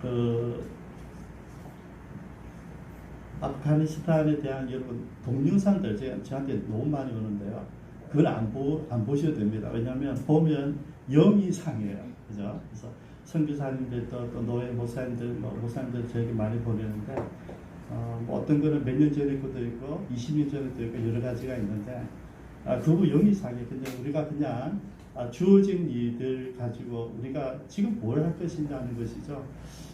그 아프가니스탄에 대한 여러분 동영상들 저한테 너무 많이 오는데요. 그걸 안 보셔도 됩니다. 왜냐하면 보면 영이 상해요. 그죠? 그래서 선교사님들도 또 노예 목사님들, 목사님들 저에게 많이 보내는데 뭐 어떤 거는 몇 년 전에 것도 있고 20년 전에도 있고 여러 가지가 있는데 그거 영이 상해. 근데 우리가 그냥 주어진 일들 가지고 우리가 지금 뭘 할 것인가 하는 것이죠.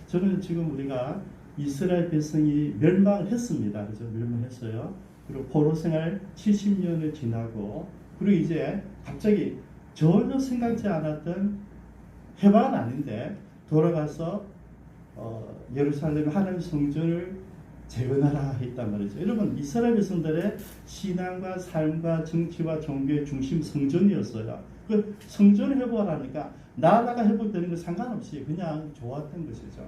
저는 지금 우리가 이스라엘 백성이 멸망을 했습니다. 그죠? 멸망했어요. 그리고 포로 생활 70년을 지나고, 그리고 이제 갑자기 전혀 생각지 않았던 해방은 아닌데 돌아가서 예루살렘 하나님 성전을 재건하라 했단 말이죠. 여러분, 이스라엘 백성들의 신앙과 삶과 정치와 종교의 중심 성전이었어요. 그 성전을 회복하라니까 나라가 회복되는 건 상관없이 그냥 좋았던 것이죠.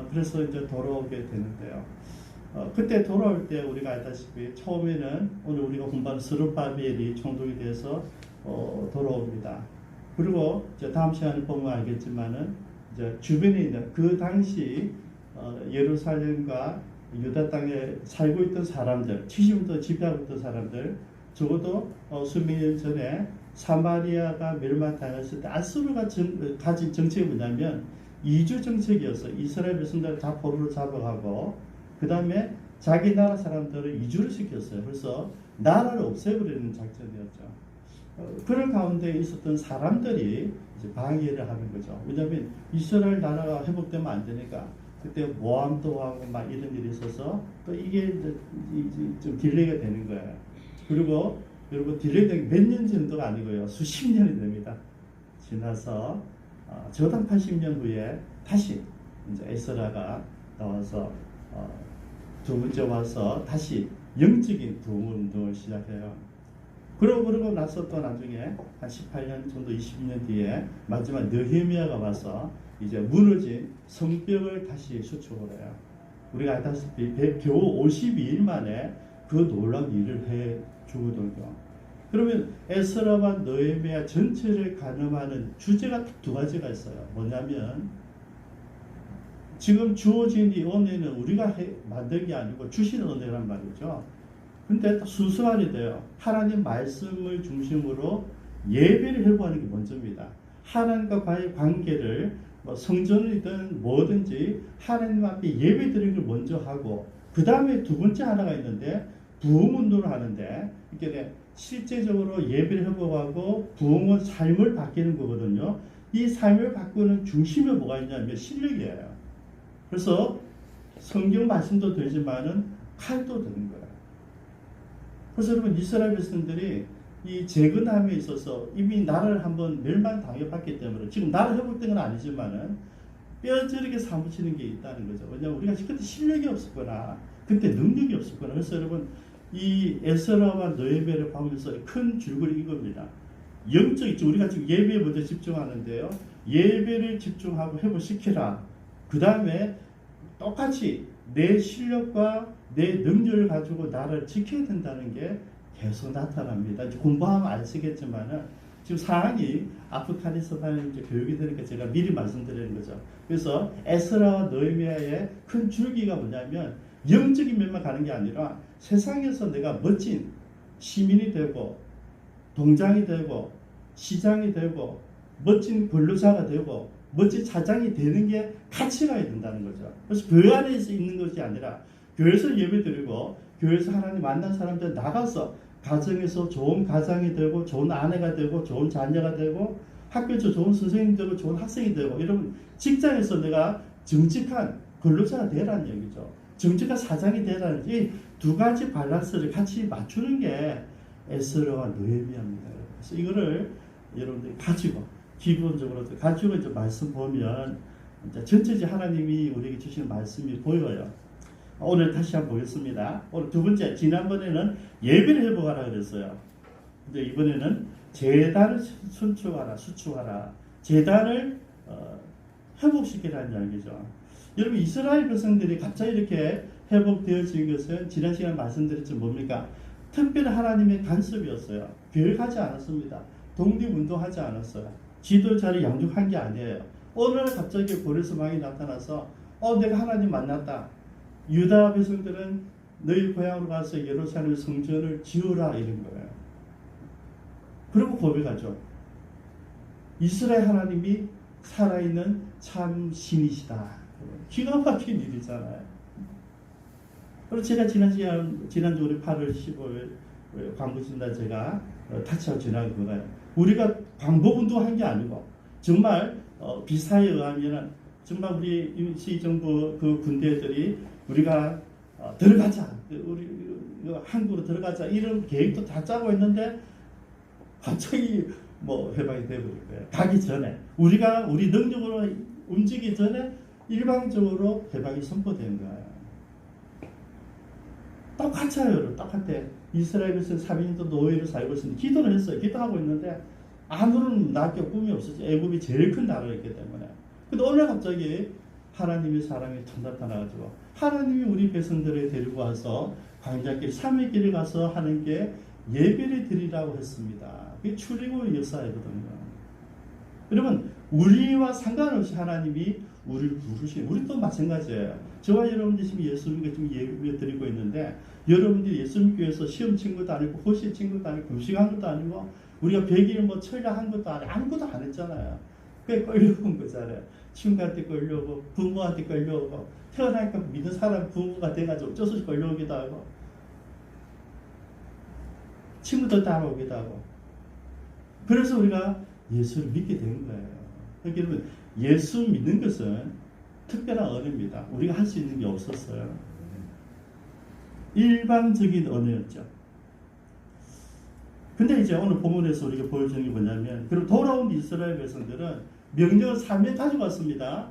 그래서 이제 돌아오게 되는데요. 그때 돌아올 때 우리가 알다시피 처음에는 오늘 우리가 공부하는 스룹바벨이 총독이 돼서 돌아옵니다. 그리고 이제 다음 시간에 보면 알겠지만은 이제 주변에 있는 그 당시 예루살렘과 유다 땅에 살고 있던 사람들, 70년도 집회하고 있던 사람들, 적어도 수백 년 전에 사마리아가 멸망당했을 때 아수르가 가진 정책이 뭐냐면 이주 정책이었어. 이스라엘 백성들을 다 포로로 잡아가고 그 다음에 자기 나라 사람들을 이주를 시켰어요. 그래서 나라를 없애버리는 작전이었죠. 그런 가운데 있었던 사람들이 이제 방해를 하는 거죠. 왜냐하면 이스라엘 나라가 회복되면 안 되니까 그때 모함도 하고 막 이런 일이 있어서 또 이게 이제 좀 딜레이가 되는 거예요. 그리고 여러분 딜레이 된 게 몇 년 정도가 아니고요. 수십 년이 됩니다. 지나서 저당 80년 후에 다시 이제 에스라가 나와서 두 번째 와서 다시 영적인 도움운동을 시작해요. 그러고 나서 또 나중에 한 18년 정도 20년 뒤에 마지막 느헤미야가 와서 이제 무너진 성벽을 다시 수축을 해요. 우리가 알다시피 겨우 52일 만에 그 놀라운 일을 해 주거든요. 그러면 에스라와 느헤미야 전체를 가늠하는 주제가 두 가지가 있어요. 뭐냐면 지금 주어진 이 은혜는 우리가 만든 게 아니고 주시는 은혜란 말이죠. 근데 순수하게 돼요. 하나님 말씀을 중심으로 예배를 회복하는 게 먼저입니다. 하나님과의 관계를 성전이든 뭐든지 하나님 앞에 예배 드리는 걸 먼저 하고 그 다음에 두 번째 하나가 있는데 부흥운동을 하는데 이게 실제적으로 예배를 회복하고 부흥은 삶을 바뀌는 거거든요. 이 삶을 바꾸는 중심에 뭐가 있냐면 실력이에요. 그래서 성경 말씀도 되지만은 칼도 되는 거예요. 그래서 여러분 이스라엘 백성들이 이 재건함에 있어서 이미 나라를 한번 멸망당해봤기 때문에 지금 나라 회복된 건 아니지만은 뼈저리게 사무치는 게 있다는 거죠. 왜냐하면 우리가 그때 실력이 없었거나 그때 능력이 없었거나 그래서 여러분 이 에스라와 느헤미야를 보면서 큰 줄거리 이겁니다. 영적이죠. 우리가 지금 예배에 먼저 집중하는데요. 예배를 집중하고 회복시키라. 그 다음에 똑같이 내 실력과 내 능력을 가지고 나를 지켜야 된다는 게 계속 나타납니다. 이제 공부하면 아시겠지만은 지금 상황이 아프가니스탄에 이제 교육이 되니까 제가 미리 말씀드리는 거죠. 그래서 에스라와 느헤미야의 큰 줄기가 뭐냐면 영적인 면만 가는 게 아니라 세상에서 내가 멋진 시민이 되고 동장이 되고 시장이 되고 멋진 근로자가 되고 멋진 사장이 되는 게 가치가 된다는 거죠. 그래서 교회 안에서 있는 것이 아니라 교회에서 예배드리고 교회에서 하나님 만난 사람들 나가서 가정에서 좋은 가장이 되고 좋은 아내가 되고 좋은 자녀가 되고 학교에서 좋은 선생님이 되고 좋은 학생이 되고 여러분 직장에서 내가 정직한 근로자가 되라는 얘기죠. 정직한 사장이 되라는 이 두 가지 밸런스를 같이 맞추는 게 에스라와 느헤미야입니다. 그래서 이거를 여러분들이 가지고 기본적으로 가지고 이제 말씀 보면 이제 전체적으로 하나님이 우리에게 주시는 말씀이 보여요. 오늘 다시 한번 보겠습니다. 오늘 두 번째, 지난번에는 예배를 회복하라 그랬어요. 근데 이번에는 제단을 수축하라. 제단을 회복시키라는 이야기죠. 여러분 이스라엘 백성들이 갑자기 이렇게 회복되어진 것은 지난 시간에 말씀드렸지만 뭡니까? 특별히 하나님의 간섭이었어요. 교육하지 않았습니다. 독립운동하지 않았어요. 지도자를 양육한 게 아니에요. 어느 날 갑자기 고레스 왕이 나타나서 내가 하나님 만났다. 유다 백성들은 너희 고향으로 가서 예루살렘 성전을 지으라 이런 거예요. 그리고 고백하죠. 이스라엘 하나님이 살아있는 참 신이시다. 기가 막힌 일이잖아요. 그리고 제가 지난주 우리 8월 15일 광고진단 제가 타치하고 지난 거예요. 우리가 광복운동한 게 아니고 정말 비사에 의하면 정말 우리 임시정부 그 군대들이 우리가 들어가자, 우리 한국으로 들어가자 이런 계획도 다 짜고 있는데 갑자기 해방이 돼버릴 거예요. 가기 전에 우리가 우리 능력으로 움직이기 전에 일방적으로 해방이 선포된 거예요. 똑같아요. 똑같아. 이스라엘에서 3인도 노예로 살고 있었는데 기도를 했어요. 기도하고 있는데 아무런 낙교 꿈이 없었죠. 애굽이 제일 큰 나라였기 때문에. 근데 오늘 갑자기 하나님의 사람이 나타나가지고 하나님이 우리 백성들을 데리고 와서 광야길 3일 길을 가서 하는 게 예배를 드리라고 했습니다. 그게 출애굽의 역사이거든요. 여러분 우리와 상관없이 하나님이 우리를 부르시는 우리도 마찬가지예요. 저와 여러분들이 지금 예수 믿고 지금 예배 드리고 있는데 여러분들이 예수 믿기 위해서 시험 친 것도 아니고 호시 친 것도 아니고 금식한 것도 아니고 우리가 100일 철야한 것도 아니고 아무것도 안 했잖아요. 그게 끌려온 거잖아요. 친구한테 끌려오고 부모한테 끌려오고 태어나니까 믿는 사람 부모가 돼가지고 어쩔 수 없이 끌려오기도 하고 친구들 따라오기도 하고 그래서 우리가 예수를 믿게 된 거예요. 그러니까 여러분 예수 믿는 것은 특별한 언어입니다. 우리가 할 수 있는 게 없었어요. 일반적인 언어였죠. 근데 이제 오늘 본문에서 우리가 보여주는 게 뭐냐면 그리고 돌아온 이스라엘 백성들은 명령을 3명 가지고 왔습니다.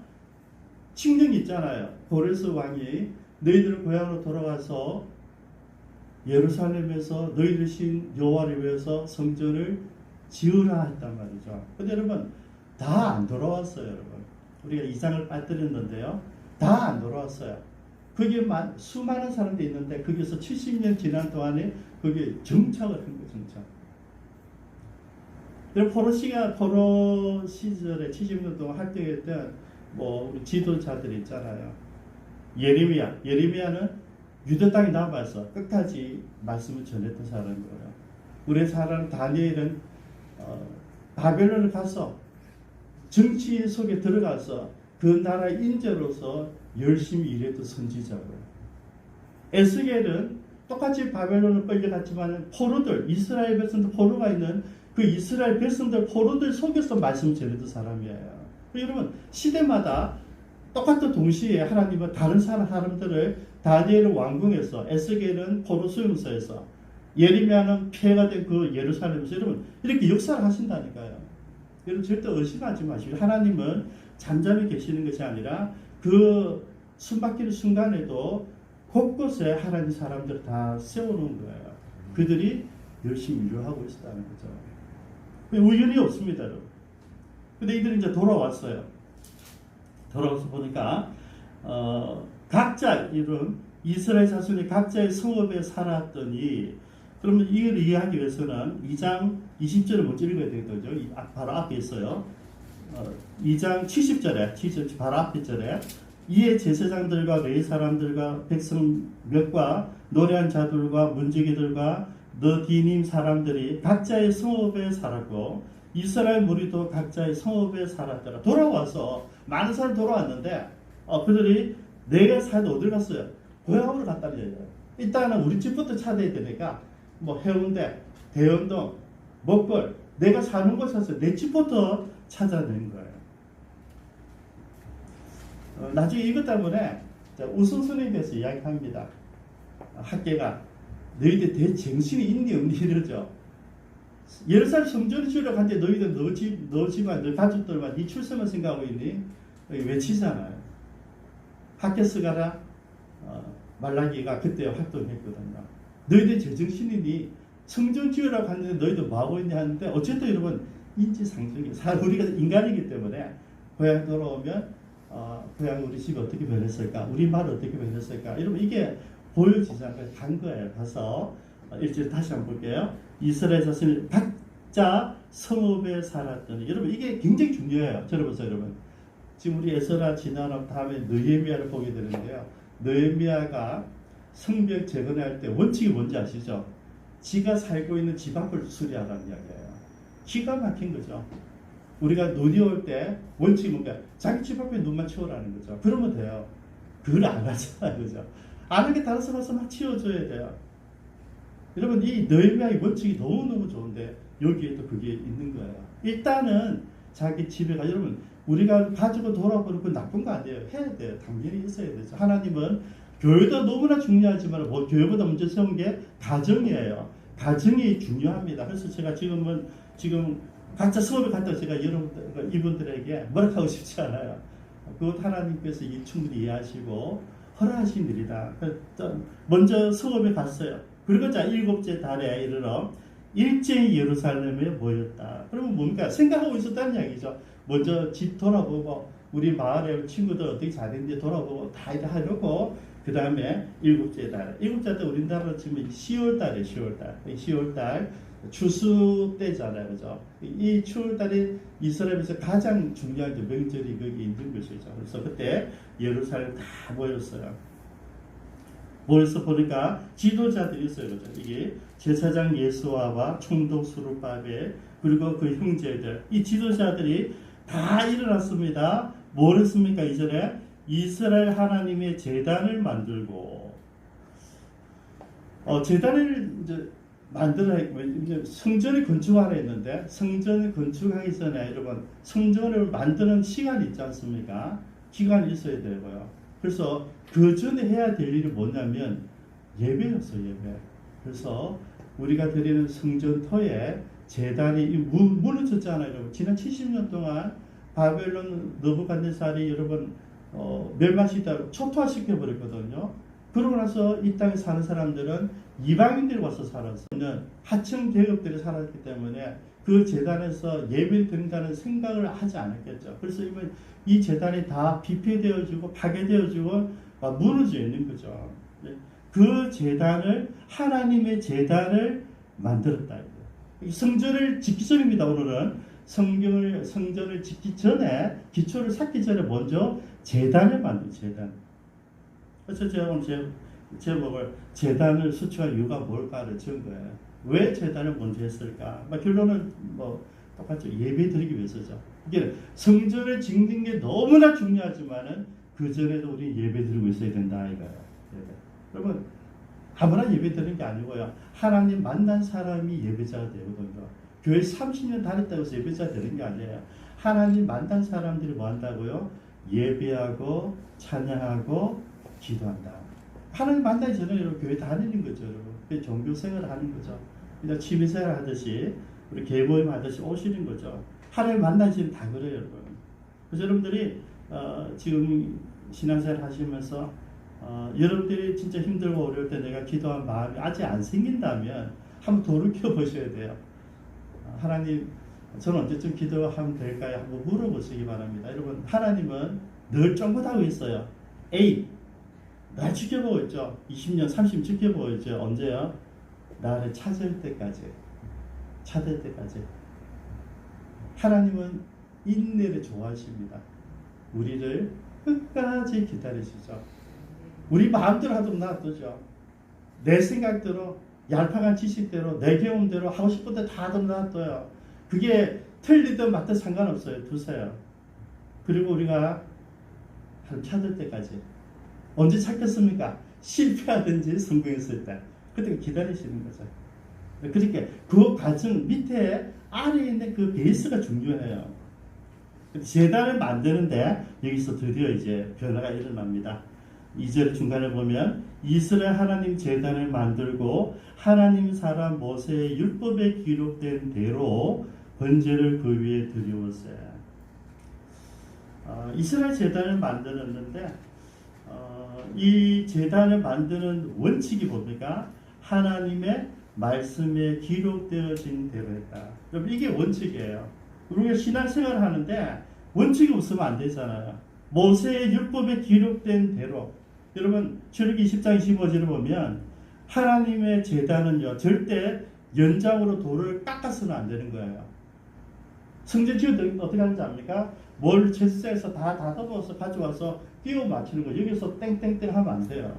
칙령이 있잖아요. 고레스 왕이 너희들 고향으로 돌아가서 예루살렘에서 너희들 신 여호와를 위해서 성전을 지으라 했단 말이죠. 근데 여러분 다 안 돌아왔어요. 여러분 우리가 이상을 빠뜨렸는데요. 다 안 돌아왔어요. 거기에 수많은 사람들이 있는데 거기서 70년 지난 동안에 거기에 정착을 한 거예요. 정착. 포로 시절에 70년 동안 활동했던 지도자들이 있잖아요. 예레미야는 유대 땅에 남아서 끝까지 말씀을 전했던 사람이고요. 우리 사람 다니엘은 바벨론을 가서 정치 속에 들어가서 그 나라의 인재로서 열심히 일했던 선지자고요. 에스겔은 똑같이 바벨론을 끌려갔지만 포로들, 이스라엘 백성들 포로가 있는 그 이스라엘 백성들 포로들 속에서 말씀을 전했던 사람이에요. 여러분 시대마다 똑같은 동시에 하나님은 다른 사람들을 다니엘은 왕궁에서 에스겔은 포로 수용소에서 예레미야는 피해가 된 그 예루살렘에서 여러분 이렇게 역사를 하신다니까요. 여러분 절대 의심하지 마시고 하나님은 잠잠히 계시는 것이 아니라 그 숨바뀌는 순간에도 곳곳에 하나님 사람들을 다 세워놓은 거예요. 그들이 열심히 일을 하고 있었다는 거죠. 우연이 없습니다. 여러분. 근데 이들이 이제 돌아왔어요. 돌아와서 보니까 각자 이런 이스라엘 자손이 각자의 성읍에 살았더니 그러면 이걸 이해하기 위해서는 2장 20절을 먼저 읽어야 되거든요. 바로 앞에 있어요. 2장 70절에 바로 앞에 절에 이에 제사장들과 레위 사람들과 백성 몇과 노래한 자들과 문지기들과 너디님 사람들이 각자의 성읍에 살았고 이스라엘 무리도 각자의 성읍에 살았더라. 돌아와서 많은 사람이 돌아왔는데 그들이 내가 살던 어딜 갔어요? 고향으로 갔다는 얘기예요. 일단은 우리 집부터 찾아야 되니까 해운대, 대연동, 먹벌 내가 사는 곳에서 내 집부터 찾아낸 거예요. 나중에 이것 때문에 우선순위에 대해서 이야기합니다. 학계가 너희들 대정신이 있니 없니 이러죠. 예루살렘 성전을 지으려고 할 때 너희들 너 집안 너 가족들만 네 출생을 생각하고 있니? 외치잖아요. 학계스가라 말라기가 그때 활동했거든요. 너희들 제정신이니 성전 지으라고 하는데 너희들 뭐하고 있냐 하는데 어쨌든 여러분 인지상정이 우리가 인간이기 때문에 고향 돌아오면 고향 우리 집이 어떻게 변했을까 우리 말 어떻게 변했을까 여러분 이게 보여지잖아요. 간 거예요. 가서 일절 다시 한번 볼게요. 이스라엘 자손이 각자 성읍에 살았더니 여러분 이게 굉장히 중요해요. 들어보세요. 여러분 지금 우리 에스라 지나면 다음에 느헤미야를 보게 되는데요. 느헤미야가 성벽 재건할 때 원칙이 뭔지 아시죠? 지가 살고 있는 집 앞을 수리하라는 이야기예요. 기가 막힌 거죠. 우리가 눈이 올 때 원칙이 뭔가 자기 집 앞에 눈만 치우라는 거죠. 그러면 돼요. 그걸 안 하잖아요. 그죠? 안 하게 다른 사람 와서 막 치워줘야 돼요. 여러분, 이 느헤미야의 원칙이 너무너무 좋은데 여기에 또 그게 있는 거예요. 일단은 자기 집에 가, 여러분, 우리가 가지고 돌아보는 건 나쁜 거 아니에요. 해야 돼요. 당연히 있어야 되죠. 하나님은 교회도 너무나 중요하지만 뭐 교회보다 먼저 세운 게 가정이에요. 가정이 중요합니다. 그래서 제가 지금 각자 수업에 갔다고 제가 여러분 이분들에게 뭐라 하고 싶지 않아요. 그것 하나님께서 충분히 이해하시고 허락하신 일이다. 먼저 수업에 갔어요. 그리고 자 7째 달에 이르러 일제히 예루살렘에 모였다. 그러면 뭡니까? 생각하고 있었다는 이야기죠. 먼저 집 돌아보고 우리 마을에 친구들 어떻게 잘했는지 돌아보고 다 이렇게 하려고 그 다음에 7째 달. 7째 달 우리나라로 치면 10월달이에요. 10월달. 추수 때잖아요. 그죠? 이 추월달이 이스라엘에서 가장 중요한 명절이 거기 있는 것이죠. 그래서 그때 예루살렘 다 모였어요. 모여서 보니까 지도자들이 있어요. 그죠? 이게 제사장 예수아와 총독 수르바벨 그리고 그 형제들 이 지도자들이 다 일어났습니다. 뭘 했습니까? 이전에 이스라엘 하나님의 제단을 만들고 제단을 이제 만들어야 이제 성전을 건축하려 했는데 성전을 건축하기 전에 여러분 성전을 만드는 시간이 있지 않습니까? 기간이 있어야 되고요. 그래서 그 전에 해야 될 일이 뭐냐면 예배였어요. 예배. 그래서 우리가 드리는 성전터에 제단이 무너졌잖아요. 여러분. 지난 70년 동안 바벨론 느부갓네살이 여러분 멸망시키다가 초토화시켜 버렸거든요. 그러고 나서 이 땅에 사는 사람들은 이방인들이 와서 살았어요. 하층 계급들이 살았기 때문에 그 제단에서 예배를 드린다는 생각을 하지 않았겠죠. 그래서 이 제단이 다 비폐되어지고 파괴되어지고 무너져 있는 거죠. 그 제단을 하나님의 제단을 만들었다. 성전을 짓기 전입니다. 오늘은 성전을 짓기 전에 기초를 쌓기 전에 먼저 제단을 만든 제단. 그래서 제가 오늘 제목을 제단을 수축할 이유가 뭘까를 지은 거예요. 왜 제단을 먼저 했을까? 결론은 똑같죠. 예배 드리기 위해서죠. 이게 성전을 짓는 게 너무나 중요하지만은 그 전에도 우리 예배 드리고 있어야 된다 이거예요. 예배. 여러분 아무나 예배 드리는 게 아니고요. 하나님 만난 사람이 예배자가 되거든요. 교회 30년 다녔다고 해서 예배자 되는 게 아니에요. 하나님 만난 사람들이 뭐 한다고요? 예배하고 찬양하고 기도한다. 하나님 만나기 전에 여러분 교회 다니는 거죠. 여러분. 종교 생활을 하는 거죠. 그냥 취미 생활 하듯이 우리 개모임 하듯이 오시는 거죠. 하나님 만나기 전에 다 그래요. 여러분. 그래서 여러분들이 지금 신앙생활 하시면서 여러분들이 진짜 힘들고 어려울 때 내가 기도한 마음이 아직 안 생긴다면 한번 돌이켜 보셔야 돼요. 하나님 저는 언제쯤 기도하면 될까요? 한번 물어보시기 바랍니다. 여러분 하나님은 늘 쫑긋하고 있어요. A 날 지켜보고 있죠. 20년 30년 지켜보고 있죠. 언제요? 나를 찾을 때까지 하나님은 인내를 좋아하십니다. 우리를 끝까지 기다리시죠. 우리 마음대로 하도록 놔두죠. 내 생각대로 얄팍한 지식대로 내 경험대로 하고 싶은 데 다 하도록 놔둬요. 그게 틀리든 맞든 상관없어요. 두세요. 그리고 우리가 찾을 때까지 언제 찾겠습니까? 실패하든지 성공했을 때 그때 기다리시는 거죠. 그러니까 그 과정 밑에 아래에 있는 그 베이스가 중요해요. 제단을 만드는데 여기서 드디어 이제 변화가 일어납니다. 2절 중간에 보면 이스라엘 하나님 제단을 만들고 하나님 사람 모세의 율법에 기록된 대로 번제를 그 위에 드리웠어요. 이스라엘 제단을 만들었는데 이 제단을 만드는 원칙이 뭡니까? 하나님의 말씀에 기록되어진 대로 했다. 여러분 이게 원칙이에요. 우리가 신앙생활을 하는데 원칙이 없으면 안 되잖아요. 모세의 율법에 기록된 대로. 여러분 출애굽기 10장 15절을 보면 하나님의 제단은요 절대 연장으로 돌을 깎아서는 안 되는 거예요. 성전 지을 때 어떻게 하는지 압니까? 뭘 제사에서 다 다듬어서 가져와서 끼워 맞추는 거. 여기서 땡땡땡 하면 안 돼요.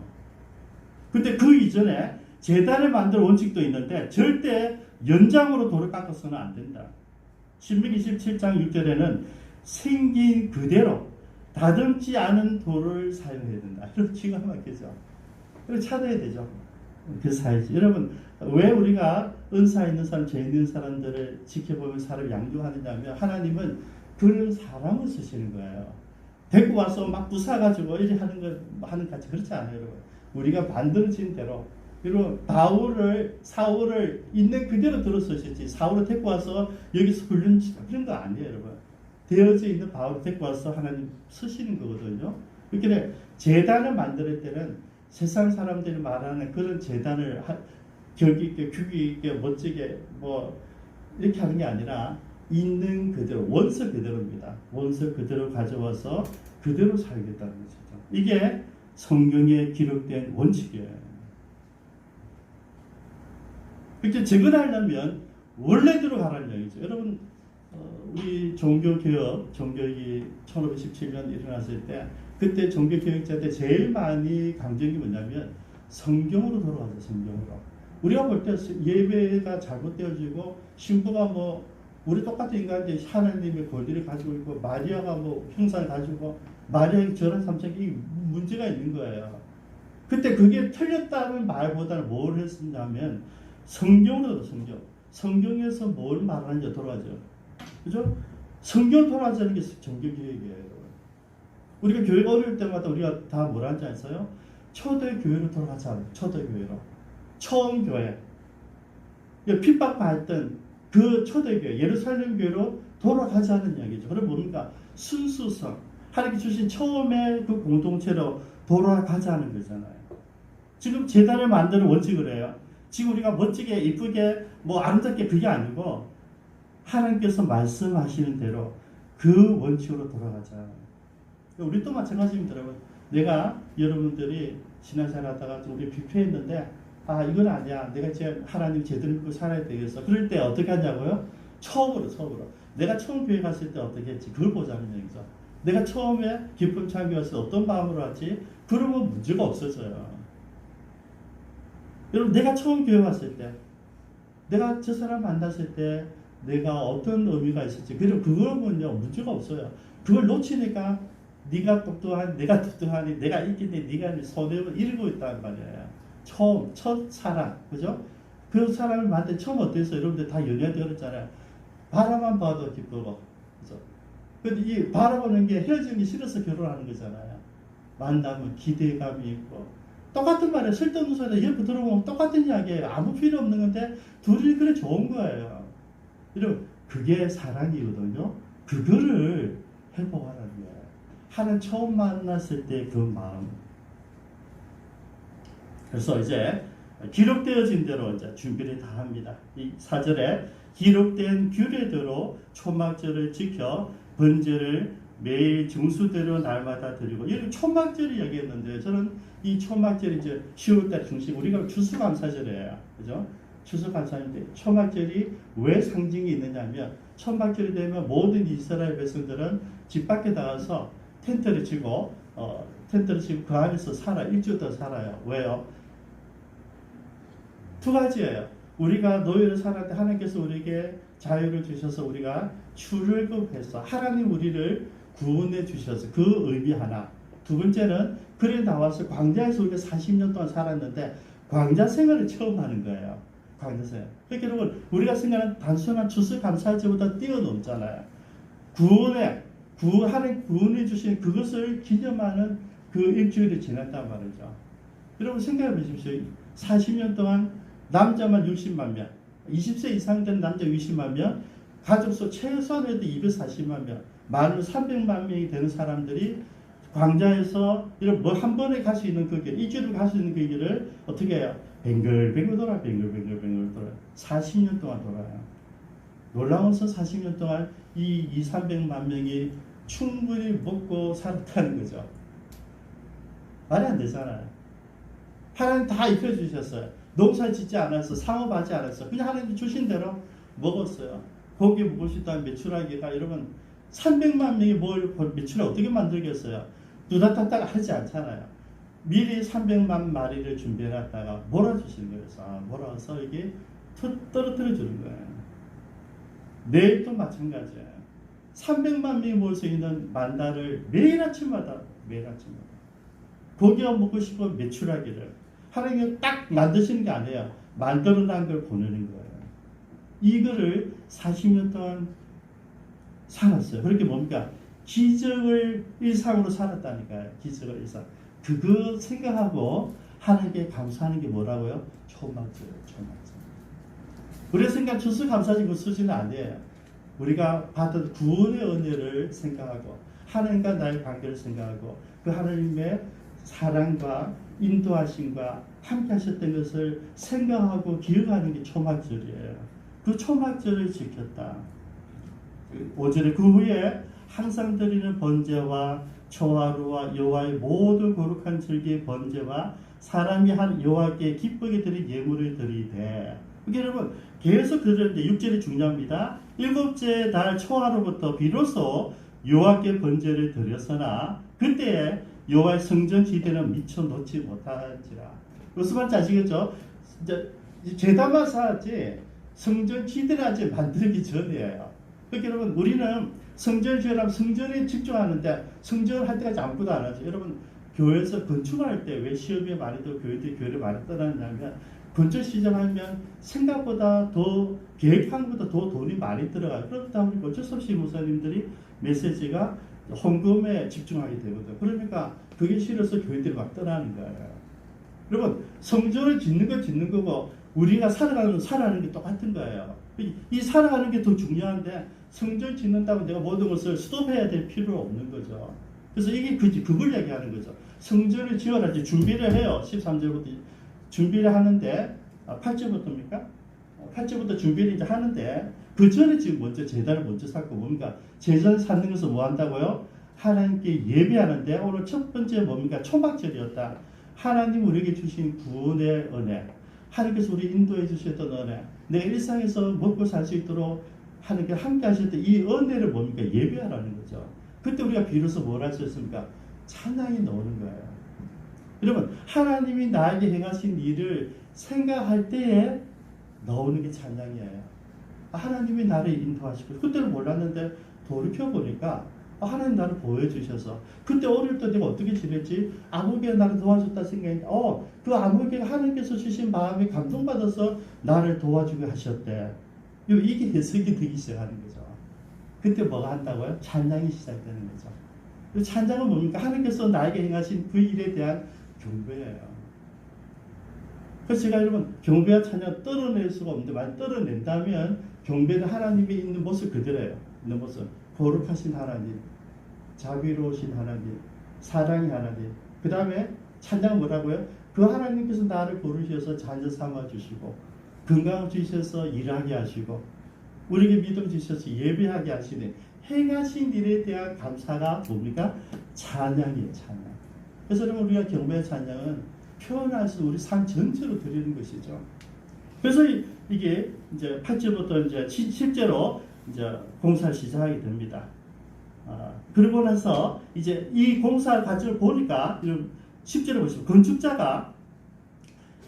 근데 그 이전에 제단을 만들 원칙도 있는데 절대 연장으로 돌을 깎아서는 안 된다. 신명기 17장 6절에는 생긴 그대로 다듬지 않은 돌을 사용해야 된다. 이렇게 기가 막히죠. 이거 찾아야 되죠. 그 사이즈. 여러분, 왜 우리가 은사 있는 사람, 죄 있는 사람들을 지켜보면 사람을 양육하느냐면 하나님은 그런 사람을 쓰시는 거예요. 데리고 와서 막 부사가지고 이렇게 하는 같이 그렇지 않아요, 여러분. 우리가 만들어진 대로. 그리고 사울을 있는 그대로 들어 쓰셨지. 사울을 데리고 와서 여기서 그런 거 아니에요, 여러분. 되어져 있는 바울을 데리고 와서 하나님 쓰시는 거거든요. 그렇게 제단을 만들 때는 세상 사람들이 말하는 그런 제단을 격이 있게, 규기 있게, 멋지게 뭐 이렇게 하는 게 아니라 있는 그대로, 원서 그대로입니다. 원서 그대로 가져와서 그대로 살겠다는 것이죠. 이게 성경에 기록된 원칙이에요. 이렇게 재건하려면 원래대로 가라는 얘기죠. 여러분, 우리 종교개혁이 1517년 일어났을 때 그때 종교개혁자들 제일 많이 강조한 게 뭐냐면 성경으로 돌아가자, 성경으로. 우리가 볼 때 예배가 잘못되어지고 신부가 뭐 우리 똑같은 인간인데 하나님의 권리를 가지고 있고 마리아가 뭐 형상을 가지고 마리아의 저런 삼성이 문제가 있는 거예요. 그때 그게 틀렸다는 말보다는 뭘 했었냐면 성경으로 성경에서 뭘 말하는지 돌아가죠. 그죠? 성경 돌아가자는 게 종교개혁이에요. 우리가 교회가 어려울 때마다 우리가 다 뭐라 하지 않았어요? 초대교회로 돌아가자. 초대교회로. 처음 교회. 핍박받던 그 초대교회, 예루살렘 교회로 돌아가자는 이야기죠. 그럼 뭡니까? 순수성. 하나님께 주신 처음에 그 공동체로 돌아가자는 거잖아요. 지금 제단을 만드는 원칙을 해요. 지금 우리가 멋지게, 이쁘게, 뭐 아름답게 그게 아니고 하나님께서 말씀하시는 대로 그 원칙으로 돌아가자. 우리 또 마찬가지입니다, 여러분. 내가 여러분들이 신앙생활 하다가 우리 비표했는데 이건 아니야. 내가 이제 하나님 제대로 믿고 살아야 되겠어. 그럴 때 어떻게 하냐고요? 처음으로. 내가 처음 교회 갔을 때 어떻게 했지? 그걸 보자는 얘기죠. 내가 처음에 기쁨 참여 왔을 때 어떤 마음으로 왔지? 그러면 문제가 없어져요. 여러분, 내가 처음 교회 왔을 때, 내가 저 사람 만났을 때 내가 어떤 의미가 있을지, 그리고 그거는요 문제가 없어요. 그걸 놓치니까 네가 똑똑하니, 내가 똑똑하니, 내가 있겠니, 네가 손해를 이루고 있다는 말이에요. 첫 사랑, 그죠? 그 사람을 만날 때 처음 어땠어요? 여러분들 다 연애하기 어렵잖아요. 바라만 봐도 기쁘고, 그죠? 근데 이 바라보는 게 헤어지는 게 싫어서 결혼하는 거잖아요. 만나면 기대감이 있고, 똑같은 말에 쓸데없는 소리에 옆에 들어보면 똑같은 이야기예요. 아무 필요 없는 건데 둘이 그래 좋은 거예요. 여러분, 그게 사랑이거든요. 그거를 회복하라는 거예요. 하나님 처음 만났을 때 그 마음. 그래서 이제 기록되어진 대로 이제 준비를 다 합니다. 이 4절에 기록된 규례대로 초막절을 지켜 번제를 매일 정수대로 날마다 드리고, 이런 초막절을 얘기했는데 저는 이 초막절이 이제 10월달 중심, 우리가 추수감사절이에요. 그죠? 추수감사인데 초막절이 왜 상징이 있느냐면 초막절이 되면 모든 이스라엘 백성들은 집 밖에 나가서 텐트를 치고 그 안에서 일주일 더 살아요. 왜요? 두 가지예요. 우리가 노예로 살았을 때 하나님께서 우리에게 자유를 주셔서 우리가 출애굽해서 하나님 우리를 구원해 주셔서 그 의미 하나. 두 번째는 그래 나와서 광야에서 우리가 40년 동안 살았는데 광야 생활을 처음 하는 거예요. 광야 생활. 그러니까 여러분, 우리가 생각하는 단순한 추수감사절보다 뛰어넘잖아요. 하나님 구원해 주신 그것을 기념하는 그 일주일이 지났단 말이죠. 여러분 생각해 보십시오. 40년 동안 남자만 60만 명, 20세 이상 된 남자 60만 명, 가족수 최소한 해도 240만 명, 많으면 300만 명이 되는 사람들이 광야에서 이런 뭐 한 번에 갈 수 있는 그 길, 일주일을 갈 수 있는 그 길을 어떻게 해요? 뱅글뱅글 돌아. 40년 동안 돌아요. 놀라워서 40년 동안 이 300만 명이 충분히 먹고 살았다는 거죠. 말이 안 되잖아요. 하나님 다 입혀주셨어요. 농사 짓지 않았어. 상업하지 않았어. 그냥 하나님 주신 대로 먹었어요. 고기 먹을 수 있다는 매출하기가 여러분 300만 명이 뭘 매출을 어떻게 만들겠어요? 누다탔다가 하지 않잖아요. 미리 300만 마리를 준비해놨다가 몰아주시는 거예요. 몰아서 이게 떨어뜨려 주는 거예요. 내일도 마찬가지예요. 300만 명이 모일 수 있는 만다를 매일 아침마다 고기가 먹고 싶은 매출하기를 하나님이 딱 만드시는 게 아니에요. 만들어낸 걸 보내는 거예요. 이거를 40년 동안 살았어요. 그렇게 뭡니까? 기적을 일상으로 살았다니까요. 기적을 일상. 그거 생각하고 하나님께 감사하는 게 뭐라고요? 초막절이에요. 초막절. 우리가 생각 주스 감사하신 그 수준은 아니에요. 우리가 받은 구원의 은혜를 생각하고 하나님과 나의 관계를 생각하고 그 하나님의 사랑과 인도하심과 함께 하셨던 것을 생각하고 기억하는 게 초막절이에요. 그 초막절을 지켰다. 5절에 그 후에 항상 드리는 번제와 초하루와 여호와의 모든 거룩한 절기의 번제와 사람이 한 여호와께 기쁘게 드린 예물을 드리되. 여러분 계속 그러는데 6절이 중요합니다. 일곱째 달 초하루부터 비로소 여호와께 번제를 드렸으나 그때 여호와의 성전 지대는 미처 놓지 못하지라. 무슨 말인지 아시겠죠? 이제 제단만 쌓았지 성전 지대를 아직 만들기 전이에요. 그러니까 여러분 우리는 성전을 지으려면 성전에 집중하는데 성전을 할 때까지 아무것도 안 하죠. 여러분 교회에서 건축할 때 왜 시험에 많이 더 교회를 많이 떠나냐면 건축 시작하면 생각보다 더 계획한 것보다 더 돈이 많이 들어가요. 그렇다 보니까 어쩔 수 없이 목사님들이 메시지가 헌금에 집중하게 되거든요. 그러니까 그게 싫어서 교회들이 막 떠나는 거예요. 여러분 성전을 짓는 건 짓는 거고 우리가 살아가는 게 똑같은 거예요. 이 살아가는 게 더 중요한데 성전 짓는다고 내가 모든 것을 스톱해야 될 필요가 없는 거죠. 그래서 이게 그걸 얘기하는 거죠. 성전을 지어라 준비를 해요. 13절부터 준비를 하는데 8절부터입니까? 8절부터 준비를 이제 하는데 그 전에 지금 먼저 제단을 먼저 쌓고 뭡니까? 제단 쌓는 것은 뭐 한다고요? 하나님께 예배하는데 오늘 첫 번째 뭡니까? 초막절이었다. 하나님 우리에게 주신 구원의 은혜, 하나님께서 우리 인도해 주셨던 은혜, 내 일상에서 먹고 살 수 있도록 하나님께 함께 하셨던 이 은혜를 뭡니까? 예배하라는 거죠. 그때 우리가 비로소 뭘 할 수 있습니까? 찬양이 나오는 거예요. 여러분 하나님이 나에게 행하신 일을 생각할 때에 나오는 게 찬양이에요. 하나님이 나를 인도하시고 그때는 몰랐는데 돌이켜보니까 하나님 나를 보여주셔서 그때 어릴 때 내가 어떻게 지냈지? 아무개가 나를 도와줬다 생각했는데 그 아무개가 하나님께서 주신 마음에 감동받아서 나를 도와주게 하셨대. 이게 해석이 되기 시작하는 거죠. 그때 뭐가 한다고요? 찬양이 시작되는 거죠. 찬양은 뭡니까? 하나님께서 나에게 행하신 그 일에 대한 경배예요. 그래서 제가 여러분 경배와 찬양 떨어낼 수가 없는데 만약 떨어낸다면 경배는 하나님이 있는 모습 그대로예요. 있는 모습. 거룩하신 하나님, 자비로우신 하나님, 사랑의 하나님. 그 다음에 찬양 뭐라고요? 그 하나님께서 나를 부르셔서 자녀 삼아주시고 건강을 주셔서 일하게 하시고 우리에게 믿음 주셔서 예배하게 하시는 행하신 일에 대한 감사가 뭡니까? 찬양이에요. 찬양. 그래서 여러분 우리가 경배의 찬양은 표현할 수 우리 삶 전체로 드리는 것이죠. 그래서 이게 이제 8절부터 이제 실제로 이제 공사를 시작하게 됩니다. 그러고 나서 이제 이 공사 과정을 보니까 10절에 보시면 건축자가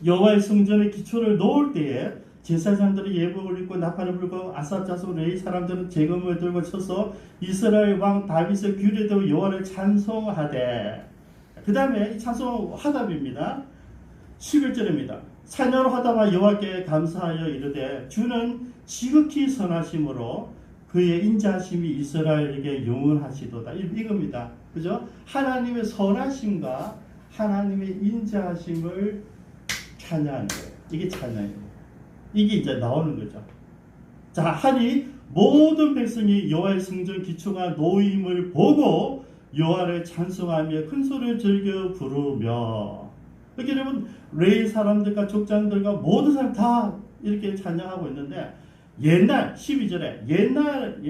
여호와의 성전의 기초를 놓을 때에 제사장들이 예복을 입고 나팔을 불고 아삽 자손 레위 사람들은 재금을 들고 서서 이스라엘 왕 다윗의 규례 대로 여호와를 찬송하되. 그 다음에 이 찬송 화답입니다. 11절입니다. 사냐로 화답하 여호와께 감사하여 이르되 주는 지극히 선하심으로 그의 인자하심이 이스라엘에게 영원하시도다. 이겁니다. 그죠? 하나님의 선하심과 하나님의 인자하심을 찬양하는 거예요. 이게 찬양이에요. 이게 이제 나오는 거죠. 자, 하니 모든 백성이 여호와의 성전 기초가 놓임을 보고 여호와를 찬송하며 큰 소리를 즐겨 부르며. 이렇게 여러분 레위 사람들과 족장들과 모든 사람 다 이렇게 찬양하고 있는데 옛날 12절에 옛날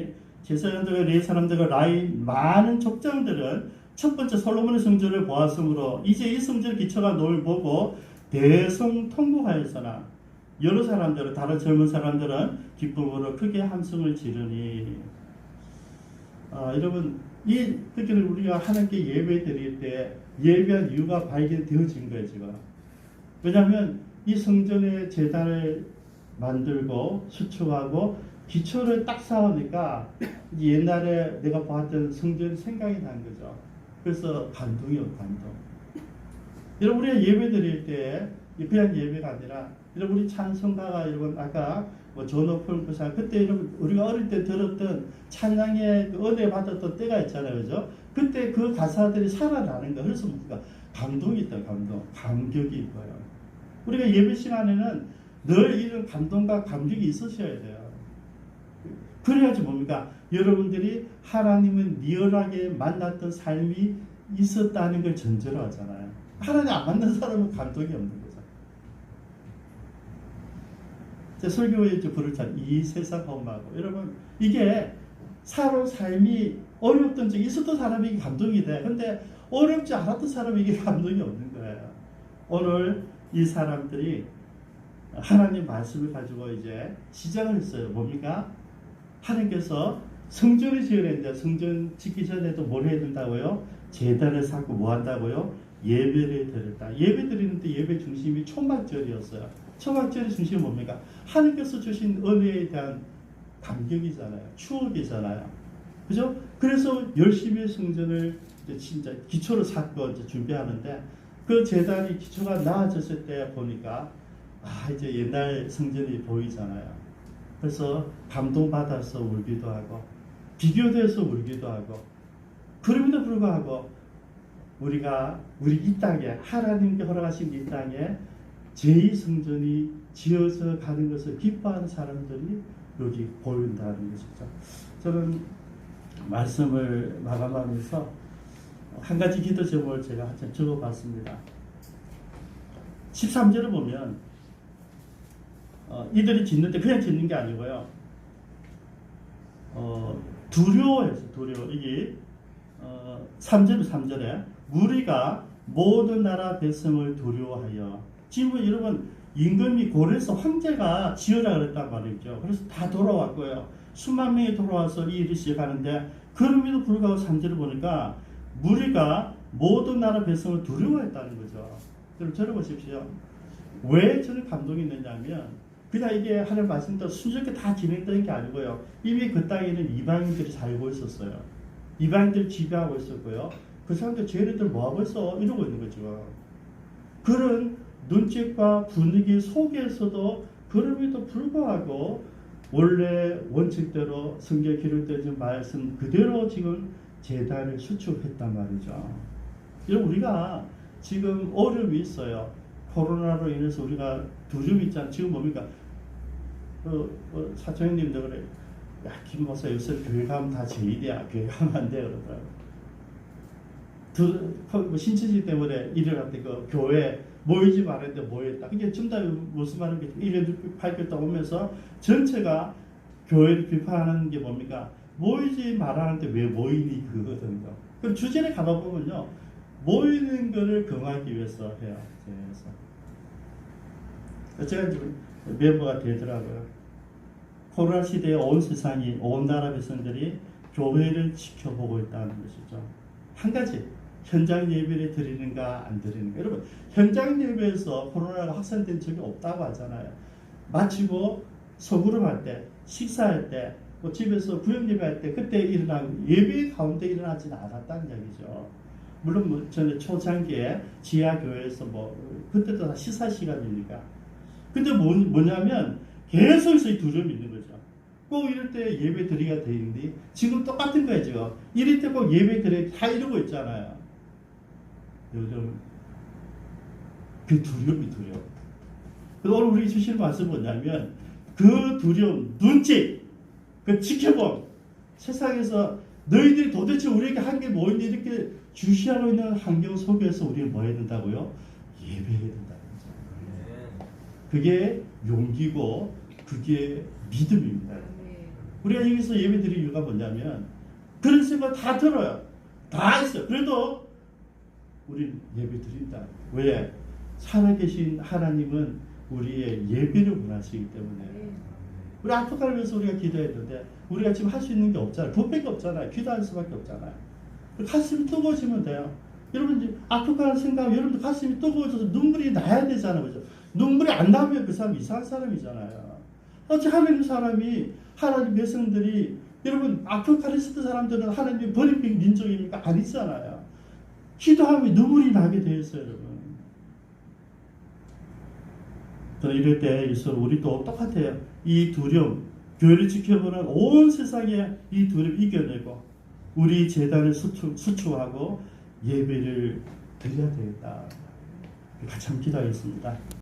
제사장들과 레위 사람들과 많은 족장들은 첫 번째 솔로몬의 성전을 보았으므로 이제 이 성전 기초가 놓임을 보고 대성통곡하였으나 여러 사람들은, 다른 젊은 사람들은 기쁨으로 크게 함성을 지르니. 여러분, 특히 우리가 하나님께 예배 드릴 때 예배한 이유가 발견되어진 거예요, 지금. 왜냐하면 이 성전의 제단을 만들고 수축하고 기초를 딱 쌓으니까 옛날에 내가 봤던 성전이 생각이 난 거죠. 그래서 감동이요, 감동. 여러분, 우리가 예배 드릴 때 그냥 예배가 아니라, 여러분, 우리 찬송가가, 여러분, 아까 존오폴 그사 그때 여러분 우리가 어릴 때 들었던 찬양의 그 은혜 받았던 때가 있잖아요, 그죠? 그때 그 가사들이 살아나는 거. 그래서 뭡니까? 감동이 있다, 감동, 감격이 있고요. 우리가 예배 시간에는 늘 이런 감동과 감격이 있으셔야 돼요. 그래야지 뭡니까? 여러분들이 하나님을 리얼하게 만났던 삶이 있었다는 걸 전제로 하잖아요. 하나님 안 만난 사람은 감동이 없는 거죠. 제 설교에 부르잖아요. 이 세상 험하고. 여러분, 이게 살아온 삶이 어렵던 적이 있었던 사람에게 감동이 돼. 근데 어렵지 않았던 사람에게 감동이 없는 거예요. 오늘 이 사람들이 하나님 말씀을 가지고 이제 시작을 했어요. 뭡니까? 하나님께서 성전을 지으려는데 성전 짓기 전에도 뭘 해야 된다고요? 제단을 쌓고 뭐 한다고요? 예배를 드렸다. 예배 드리는데 예배 중심이 초막절이었어요. 초막절의 중심이 뭡니까? 하나님께서 주신 은혜에 대한 감격이잖아요. 추억이잖아요. 그죠? 그래서 열심히 성전을 진짜 기초를 쌓고 이제 준비하는데 그 제단이 기초가 나아졌을 때 보니까 이제 옛날 성전이 보이잖아요. 그래서 감동받아서 울기도 하고 비교돼서 울기도 하고 그럼에도 불구하고 우리 이 땅에 하나님께 허락하신 이 땅에 제2성전이 지어져 가는 것을 기뻐하는 사람들이 여기 보인다는 것이죠. 저는 말씀을 마감하면서 한 가지 기도 제목을 제가 적어봤습니다. 13절을 보면 이들이 짓는데 그냥 짓는 게 아니고요. 두려워해서 두려워. 이게 3절에 무리가 모든 나라 백성을 두려워하여. 지금 여러분 임금이 고레스 황제가 지으라 그랬단 말이죠. 그래서 다 돌아왔고요. 수만 명이 돌아와서 이 일을 시작하는데 그럼에도 불구하고 3절을 보니까 무리가 모든 나라 백성을 두려워했다는 거죠. 여러분 들어보십시오. 왜 저는 감동이 있느냐면 그냥 이게 하나님 말씀대로 순조롭게 다 진행되는 게 아니고요. 이미 그 땅에는 이방인들이 살고 있었어요. 이방인들이 지배하고 있었고요. 그 사람들 쟤네들 뭐하고 있어? 이러고 있는 거죠. 그런 눈빛과 분위기 속에서도 그럼에도 불구하고 원래 원칙대로 성경에 기록되어진 말씀 그대로 지금 제단을 수축했단 말이죠. 여러분 우리가 지금 어려움이 있어요. 코로나로 인해서 우리가 두려움이 있잖아요. 지금 뭡니까? 사촌형님도 그래. 야, 김 목사 요새 교회 가면 다 제일이야. 교회 가면 안 돼. 그러더라고요. 신천지 때문에 일어날 때 그 교회 모이지 말았는데 모였다. 이게 전부 다 무슨 말인지 1년 8개월 동안 오면서 전체가 교회를 비판하는 게 뭡니까? 모이지 말라는데 왜 모이니 그거거든요. 그럼 주제를 가봐보면요. 모이는 거를 금하기 위해서 해요. 그래서 제가 지금 멤버가 되더라고요. 코로나 시대에 온 세상이, 온 나라 백성들이 교회를 지켜보고 있다는 것이죠. 한 가지, 현장 예배를 드리는가 안 드리는가. 여러분, 현장 예배에서 코로나가 확산된 적이 없다고 하잖아요. 마치고 소그룹 할 때, 식사할 때, 뭐 집에서 구역 예배할 때 그때 일어난 예배 가운데 일어나지는 않았다는 얘기죠. 물론 전에 초창기에 지하 교회에서 그때도 다 식사 시간이니까. 근데 뭐냐면 계속해서 이 두려움이 있는 거죠. 꼭 이럴 때 예배 드리가 돼 있는데 지금 똑같은 거죠. 이럴 때 꼭 예배 드리 다 이러고 있잖아요. 요즘 그 두려움이 두려워. 그래서 오늘 우리 주시는 말씀은 뭐냐면 그 두려움, 눈치, 그 지켜봄, 세상에서 너희들이 도대체 우리에게 한 게 뭐인데 이렇게 주시하고 있는 환경 속에서 우리는 뭐 해야 된다고요? 예배해야 된다는 거죠. 그게 용기고 그게 믿음입니다. 우리가 여기서 예배 드릴 이유가 뭐냐면 그런 생각 다 들어요. 다 있어요. 그래도 우리는 예배 드린다. 왜? 살아계신 하나님은 우리의 예배를 원하시기 때문에 우리 아프리카를 위해서 우리가 기도해야 되는데 우리가 지금 할 수 있는 게 없잖아요. 그것밖에 없잖아요. 기도할 수밖에 없잖아요. 가슴이 뜨거워지면 돼요. 여러분 아프리카를 생각하면 여러분들 가슴이 뜨거워져서 눈물이 나야 되잖아요. 그죠? 눈물이 안 나면 그 사람 이상한 사람이잖아요. 어찌 하나님 사람이 하나님 백성들이 여러분 아프리카를 있었던 사람들은 하나님의 버림받은 민족입니까? 아니잖아요. 기도하면 눈물이 나게 되어 있어요, 여러분. 저는 이럴 때 우리도 똑같아요. 이 두려움, 교회를 지켜보는 온 세상에 이 두려움 이겨내고 우리 재단을 수축하고 예배를 드려야 되겠다. 같이 한번 기도하겠습니다.